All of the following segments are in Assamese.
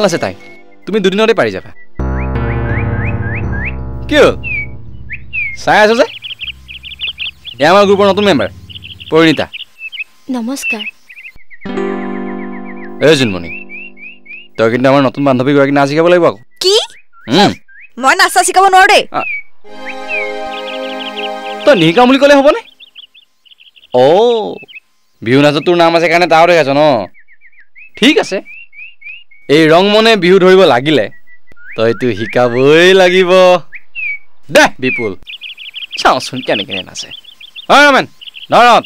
আছে তাই তুমি দুদিনতে পাৰি যাবা কি হ'ল চাই আছো যে এয়া আমাৰ গ্ৰুপৰ নতুন মেম্বাৰ পৰিণীতা নমস্কাৰ এই জুনমণি তই কিন্তু আমাৰ নতুন বান্ধৱী গৰাকী নাচ শিকাব লাগিব আকৌ কি মই নাচা শিকাব নোৱাৰো দেই তই নিশিকাম বুলি ক'লে হ'বনে বিহু নাচত তোৰ নাম আছে কাৰণে তাও দেখাইছ ন ঠিক আছে এই ৰংমনে বিহু ধৰিব লাগিলে তইতো শিকাবই লাগিব দে বিপুল চাওঁচোন কেনেকে নাচে হয় ৰমেন ধৰত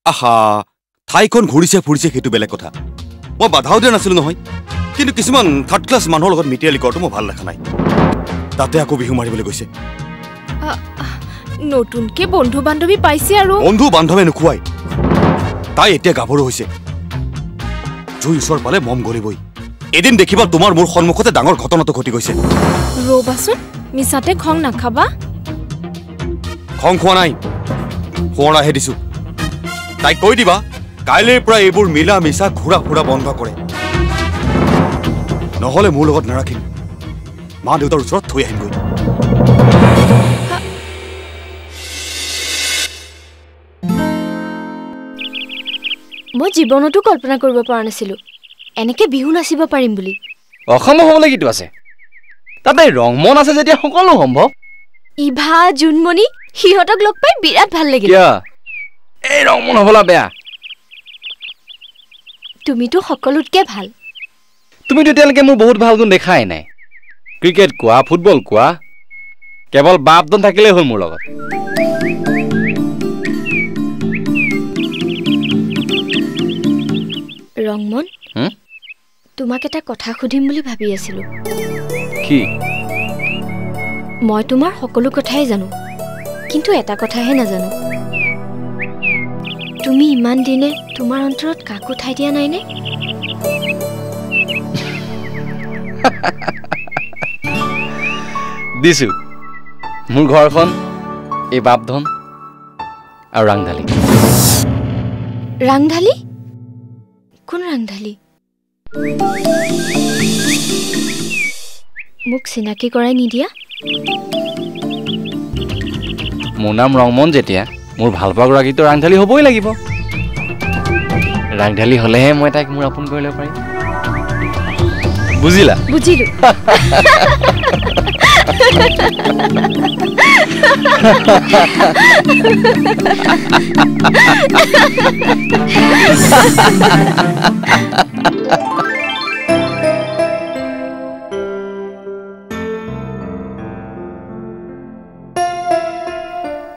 আহা ঠাইখন ঘূৰিছে ফুৰিছে সেইটো বেলেগ কথা মই বাধাও দিয়া নাছিলো নহয় কিন্তু কিছুমান থাৰ্ড ক্লাছ মানুহৰ লগত মিটিয়ালি কৰাটো মই ভাল দেখা নাই তাতে আকৌ বিহু মাৰিবলৈ গৈছে নতুনকে বন্ধু বান্ধৱী পাইছে আৰু বন্ধু বান্ধৱে নোখোৱাই তাই এতিয়া গাভৰু হৈছে জুই ওচৰ পালে মম গলিবই এদিন দেখিবা তোমাৰ মোৰ সন্মুখতে ডাঙৰ ঘটনাটো ঘটি গৈছে ৰবাচোন মিছাতে খং নাখাবা খং খোৱা নাই সোঁৱৰাহে দিছো তাই কৈ দিবা কাইলৈৰ পৰা এইবোৰ মিলা মিছা ঘূৰা ফুৰা বন্ধ কৰে নহলে মোৰ লগত নাৰাখিম মা দেউতাৰ ওচৰত থৈ আহিমগৈ মই জীৱনতো কল্পনা কৰিব পৰা নাছিলো এনেকে বিহু নাচিব পাৰিম বুলি অসম্ভৱ হ'বলৈ কিটো আছে তাতে ৰংমন আছে যেতিয়া সকলো সম্ভৱ ইভা জুনমণি সিহঁতক লগ পাই বিৰাট ভাল লাগিল এই ৰংমন হ'বলা বেয়া তুমিতো সকলোতকে ভাল তুমিতো এতিয়ালৈকে মোৰ বহুত ভাল গুণ দেখাই নাই ক্ৰিকেট কোৱা ফুটবল কোৱা কেৱল বাপদন থাকিলেই হ'ল মোৰ লগত ৰংমন তোমাক এটা কথা সুধিম বুলি ভাবি আছিলো কি মই তোমাৰ সকলো কথাই জানো কিন্তু এটা কথাহে নাজানো তুমি ইমান দিনে তোমাৰ অন্তৰত কাকো ঠাই দিয়া নাইনে দিছো মোৰ ঘৰখন এই বাপধন আৰু ৰাংঢালী ৰাংঢালী কোন ৰাংঢালী মোক চিনাকি কৰাই নিদিয়া মোৰ নাম ৰংমন যেতিয়া মোৰ ভালপোৱা গৰাকীতো ৰাংঢালী হ'বই লাগিব ৰাংঢালী হ'লেহে মই তাইক মোৰ আপোন কৰি ল'ব পাৰিম বুজিলা বুজিলো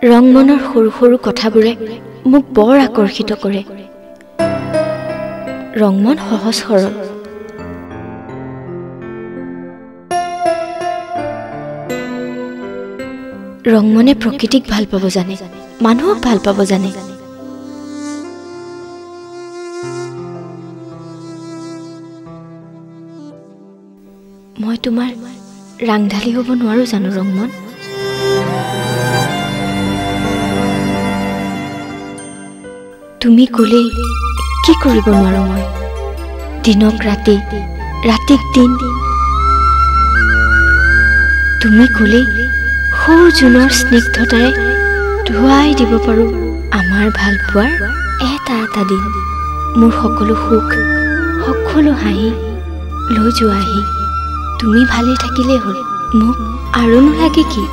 ৰংমনৰ সৰু সৰু কথাবোৰে মোক বৰ আকৰ্ষিত কৰে ৰংমন সহজ সৰল ৰংমনে প্ৰকৃতিক ভাল পাব জানে মানুহক ভাল পাব জানে মই তোমাৰ ৰাংঢালী হ'ব নোৱাৰো জানো ৰংমন তুমি ক'লেই কি কৰিব নোৱাৰো মই দিনক ৰাতি ৰাতিক দিন তুমি ক'লেই সৌ জোনৰ স্নিগ্ধতাৰে ধুৱাই দিব পাৰো আমাৰ ভাল পোৱাৰ এটা এটা দিন মোৰ সকলো সুখ সকলো হাঁহি লৈ যোৱাহি তুমি ভালে থাকিলেই হ'ল মোক আৰু নালাগে কি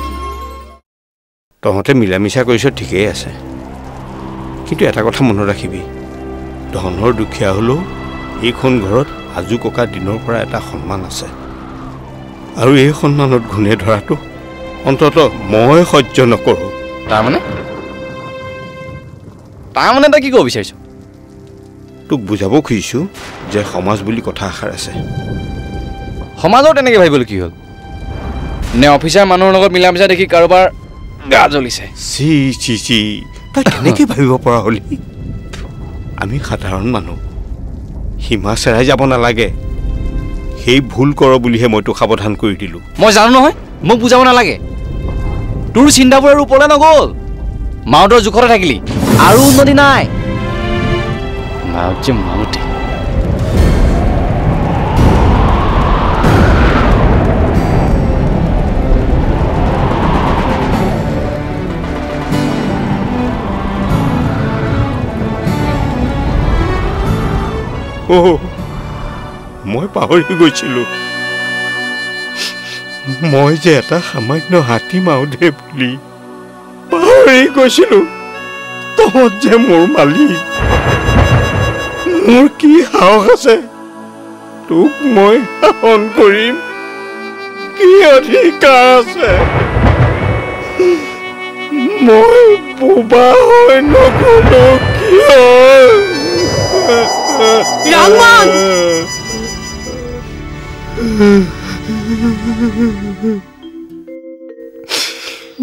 তহঁতে মিলামিছা কৰিছ ঠিকেই আছে কিন্তু এটা কথা মনত ৰাখিবি ধনৰ দুখীয়া হ'লেও এইখন ঘৰত আজু ককা দিনৰ পৰা এটা সন্মান আছে আৰু এই সন্মানত ঘূণে ধৰাটো অন্তত মই সহ্য নকৰোঁ তাৰমানে তই কি ক'ব বিচাৰিছ তোক বুজাব খুজিছোঁ যে সমাজ বুলি কথা এষাৰ আছে সমাজৰ তেনেকৈ ভাবিবলৈ কি হ'ল নে অফিচাৰ মানুহৰ লগত মিলামিছা দেখি কাৰোবাৰ গা জ্বলিছে চি চি চি তই কেনেকৈ ভাবিব পৰা হ'লি আমি সাধাৰণ মানুহ সীমা চেৰাই যাব নালাগে সেই ভুল কৰ বুলিহে মই তোক সাৱধান কৰি দিলোঁ মই জানো নহয় মোক বুজাব নালাগে তোৰ চিন্তাবোৰ আৰু ওপৰলৈ নগ'ল মাউতৰ জোখতে থাকিলি আৰু উন্নতি নাই মাউত যে মাউতে মই পাহৰি গৈছিলোঁ মই যে এটা সামান্য হাতী মাউদে বুলি পাহৰি গৈছিলোঁ তহঁত যে মোৰ মালিক মোৰ কি সাহস আছে তোক মই শাসন কৰিম কি অধিকাৰ আছে মই বোবা হৈ নগ'লো কিয় ৰংমন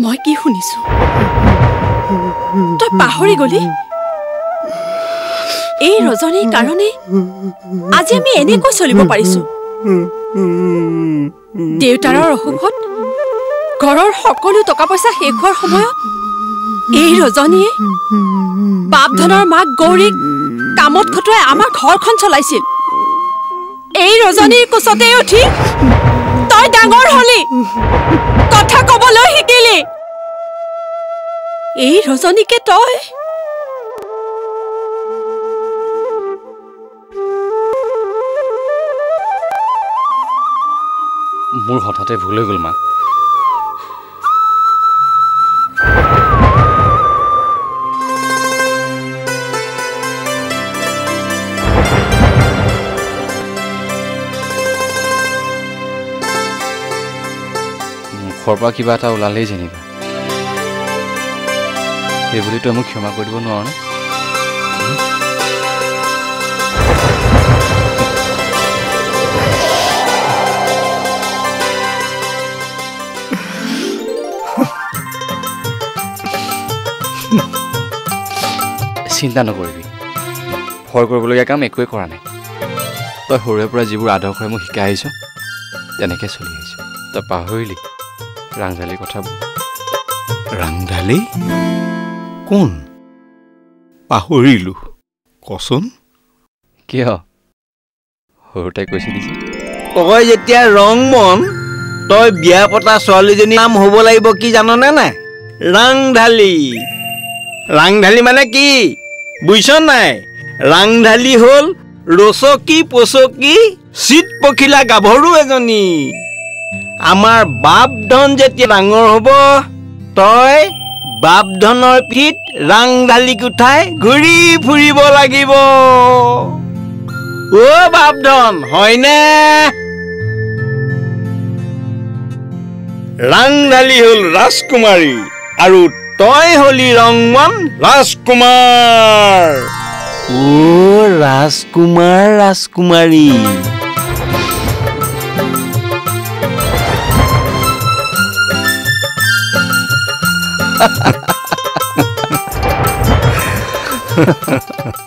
মই কি শুনিছো তই পাহৰি গলি এই ৰজনীৰ কাৰণে আজি আমি এনেকৈ চলিব পাৰিছো দেউতাৰৰ অসুখত ঘৰৰ সকলো টকা পইচা শেষ হোৱাৰ সময়ত এই ৰজনীয়ে বাপ ধনৰ মাক গৌৰীক কামত খটুৱাই আমাৰ ঘৰখন চলাইছিল এই ৰজনীৰ কোচতে উঠি তই ডাঙৰ হলি কথা কবলৈ শিকিলি এই ৰজনীকে তই মোৰ হঠাতে ভুল হৈ গ'ল মা মুখৰ পৰা কিবা এটা ওলালেই যেনিবা সেই বুলি তই মোক ক্ষমা কৰি দিব নোৱাৰ নে চিন্তা নকৰিবি ভয় কৰিবলগীয়া কাম একোৱে কৰা নাই তই সৰুৰে পৰা যিবোৰ আদৰ্শৰে মোক শিকাই আহিছ তেনেকৈ চলি আহিছ তই পাহৰিলি ৰাংঢালীৰ কথাবোৰ ৰাংঢালী কোন পাহৰিলোঁ কচোন কিয় সৰুতে কৈছিলি যে তই যেতিয়া ৰংমন তই বিয়া পতা ছোৱালীজনীৰ নাম হ'ব লাগিব কি জাননে নাই ৰাংঢালী ৰাংঢালী মানে কি বুজিছ নাই ৰাংঢালী হ'ল ৰচকী পচকী চিত পখিলা গাভৰু এজনী আমাৰ বাপ ধন যেতিয়া ডাঙৰ হ'ব তই বাপ ধনৰ পিঠিত ৰাংঢালীক উঠাই ঘূৰি ফুৰিব লাগিব অ' বাপ ধন হয়নে ৰাংঢালী হ'ল ৰাজকুমাৰী আৰু তই হলি ৰংমন ৰাজকুমাৰ অ' ৰাজকুমাৰ ৰাজকুমাৰী